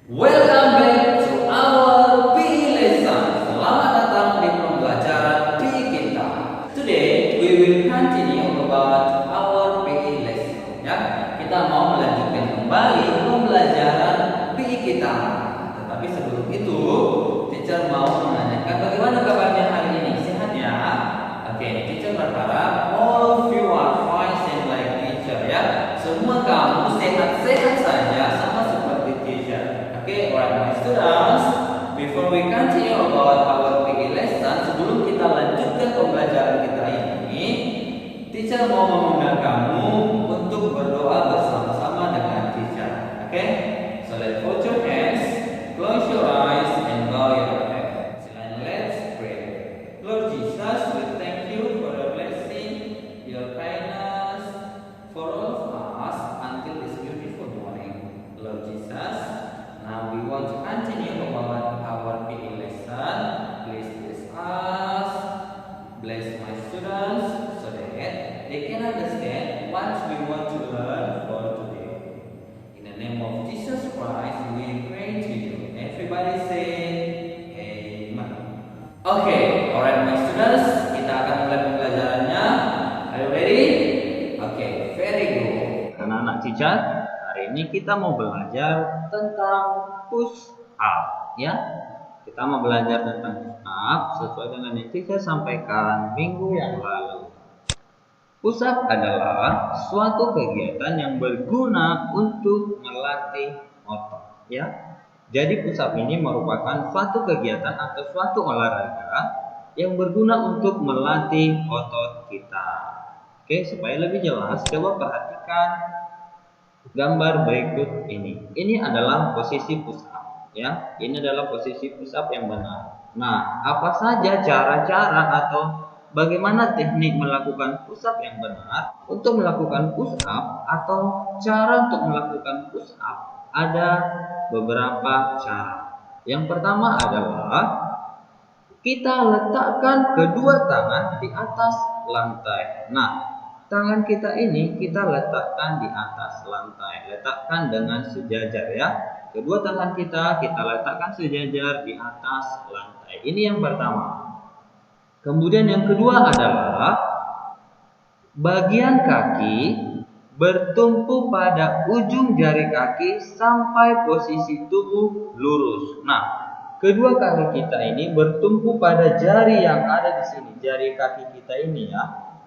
Welcome back to our PE lesson. Selamat datang di pembelajaran PE kita. Today we will continue about our PE lesson. Ya, kita mau melanjutkan kembali pembelajaran PE kita. Tetapi sebelum itu, teacher mau menanyakan bagaimana kabarnya hari ini? Sehat ya? Oke, teacher berharap all of you are fine and like teacher ya. Semua kamu sehat-sehat saja sama seperti teacher. Okay, alright my students, before we continue about our PE lesson, sebelum kita lanjutkan pembelajaran kita ini, teacher mau mengundang kamu untuk berdoa bersama-sama dengan teacher. Okay, so let's put your hands, close your eyes, and bow your head. And let's pray. Lord Jesus, we thank you for your blessing, your kindness for all of us until this beautiful morning. Lord Jesus, now we want to continue about our PE lesson. Please bless us, bless my students so that they can understand what we want to learn for today. In the name of Jesus Christ, we pray to you. Everybody say Amen. Okay, alright my students, kita akan mulai pembelajarannya. Are you ready? Okay, very good. Anak-anak teacher, hari ini kita mau belajar tentang push up, ya. Kita mau belajar tentang push up sesuai dengan yang teacher sampaikan minggu yang lalu. Push up adalah suatu kegiatan yang berguna untuk melatih otot, ya. Jadi push up ini merupakan suatu kegiatan atau suatu olahraga yang berguna untuk melatih otot kita. Oke, supaya lebih jelas, coba perhatikan gambar berikut ini. Ini adalah posisi push up, ya. Ini adalah posisi push up yang benar. Nah, apa saja cara-cara atau bagaimana teknik melakukan push up yang benar? Untuk melakukan push up atau cara untuk melakukan push up ada beberapa cara. Yang pertama adalah kita letakkan kedua tangan di atas lantai. Nah, tangan kita ini kita letakkan di atas lantai. Letakkan dengan sejajar ya. Kedua tangan kita letakkan sejajar di atas lantai. Ini yang pertama. Kemudian yang kedua adalah bagian kaki bertumpu pada ujung jari kaki sampai posisi tubuh lurus. Nah, kedua kaki kita ini bertumpu pada jari yang ada di sini. Jari kaki kita ini ya,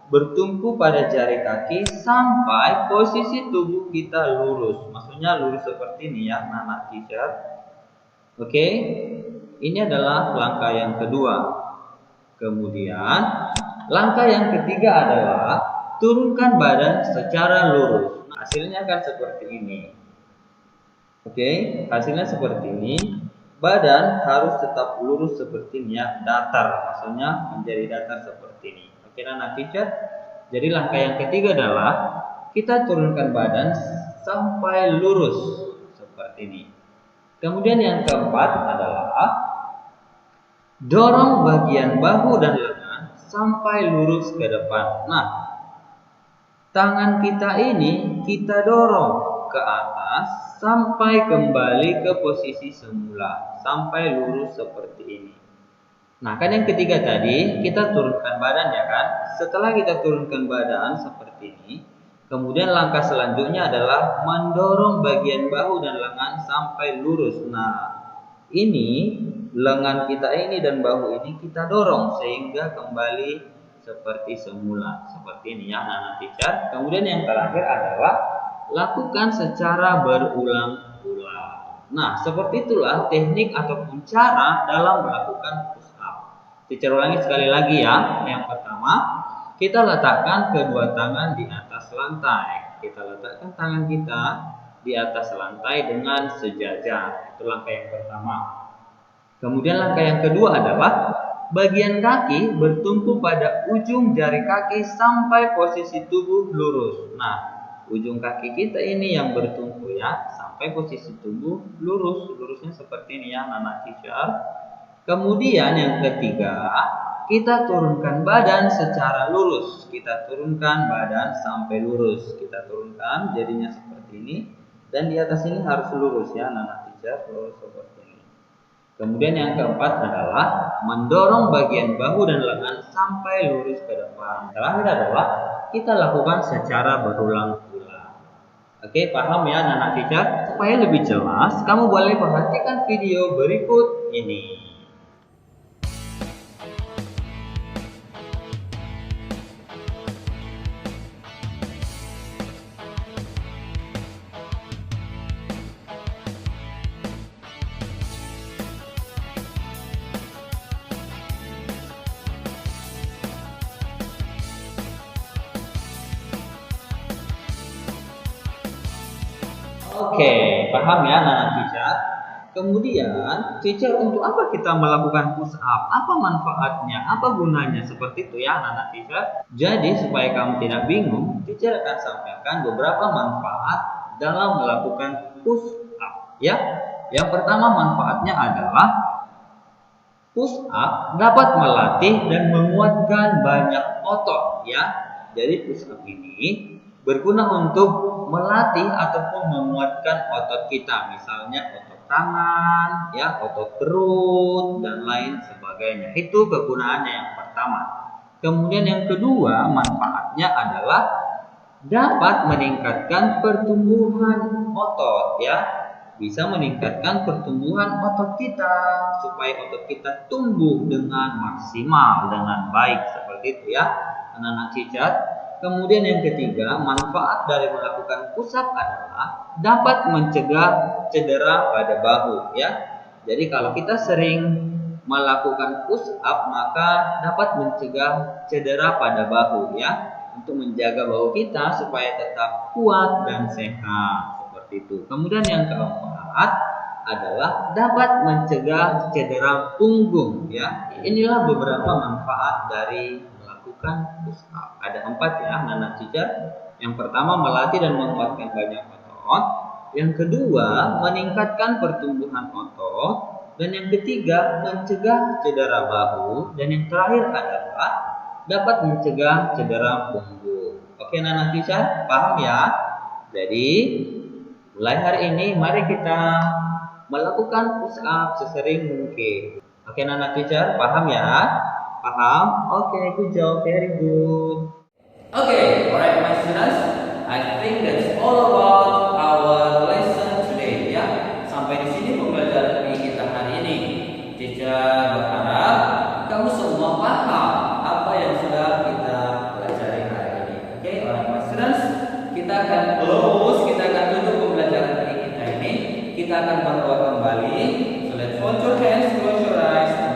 bertumpu pada jari kaki sampai posisi tubuh kita lurus. Maksudnya lurus seperti ini ya, anak teacher. Oke, ini adalah langkah yang kedua. Kemudian langkah yang ketiga adalah turunkan badan secara lurus. Nah, hasilnya akan seperti ini. Oke, hasilnya seperti ini. Badan harus tetap lurus seperti ini ya, datar. Maksudnya menjadi datar seperti ini. Oke, anak teacher. Jadi langkah yang ketiga adalah kita turunkan badan sampai lurus seperti ini. Kemudian yang keempat adalah dorong bagian bahu dan lengan sampai lurus ke depan. Nah, tangan kita ini kita dorong ke atas sampai kembali ke posisi semula, sampai lurus seperti ini. Nah, kan yang ketiga tadi kita turunkan badan ya kan. Setelah kita turunkan badan seperti ini, kemudian langkah selanjutnya adalah mendorong bagian bahu dan lengan sampai lurus. Nah, ini lengan kita ini dan bahu ini kita dorong sehingga kembali seperti semula, seperti ini ya anak teacher. Kemudian yang terakhir adalah lakukan secara berulang-ulang. Nah, seperti itulah teknik ataupun cara dalam melakukan push up. Teacher ulangi sekali lagi ya. Yang pertama, kita letakkan kedua tangan di atas lantai. Kita letakkan tangan kita di atas lantai dengan sejajar. Itu langkah yang pertama. Kemudian langkah yang kedua adalah bagian kaki bertumpu pada ujung jari kaki sampai posisi tubuh lurus. Nah, ujung kaki kita ini yang bertumpu ya, sampai posisi tubuh lurus. Lurusnya seperti ini ya, anak teacher. Kemudian yang ketiga, kita turunkan badan secara lurus. Kita turunkan badan sampai lurus. Kita turunkan jadinya seperti ini. Dan di atas ini harus lurus ya, anak teacher. teacher seperti ini. Kemudian yang keempat adalah mendorong bagian bahu dan lengan sampai lurus ke depan. Terakhir adalah kita lakukan secara berulang-ulang. Oke, paham ya anak-anak teacher? Supaya lebih jelas, kamu boleh perhatikan video berikut ini. Oke, paham ya anak-anak teacher? Kemudian, teacher untuk apa kita melakukan push up? Apa manfaatnya? Apa gunanya? Seperti itu ya anak-anak teacher. Jadi supaya kamu tidak bingung, teacher akan sampaikan beberapa manfaat dalam melakukan push up ya. Yang pertama manfaatnya adalah push up dapat melatih dan menguatkan banyak otot ya. Jadi push up ini berguna untuk melatih ataupun menguatkan otot kita, misalnya otot tangan, ya, otot perut dan lain sebagainya. Itu kegunaannya yang pertama. Kemudian yang kedua, manfaatnya adalah dapat meningkatkan pertumbuhan otot, ya. Bisa meningkatkan pertumbuhan otot kita supaya otot kita tumbuh dengan maksimal, dengan baik seperti itu ya, anak-anak teacher. Kemudian yang ketiga, manfaat dari melakukan push up adalah dapat mencegah cedera pada bahu ya. Jadi kalau kita sering melakukan push up maka dapat mencegah cedera pada bahu ya, untuk menjaga bahu kita supaya tetap kuat dan sehat seperti itu. Kemudian yang keempat adalah dapat mencegah cedera punggung ya. Inilah beberapa manfaat dari melakukan push up. Ada 4 ya anak-anak teacher. Yang pertama melatih dan menguatkan banyak otot. Yang kedua meningkatkan pertumbuhan otot. Dan yang ketiga mencegah cedera bahu. Dan yang terakhir adalah dapat mencegah cedera punggung. Oke anak-anak teacher, paham ya? Jadi mulai hari ini mari kita melakukan push up sesering mungkin. Oke anak-anak teacher, paham ya? Paham? Oke, good job, very good. Okay, alright my students. I think that's all about our lesson today ya. Sampai di sini pembelajaran kita hari ini. Teacher berharap kamu semua paham apa yang sudah kita pelajari hari ini. Oke, alright my students. Kita akan tutup pembelajaran kita ini. Kita akan berdoa kembali. So let's hold your hands, close your eyes.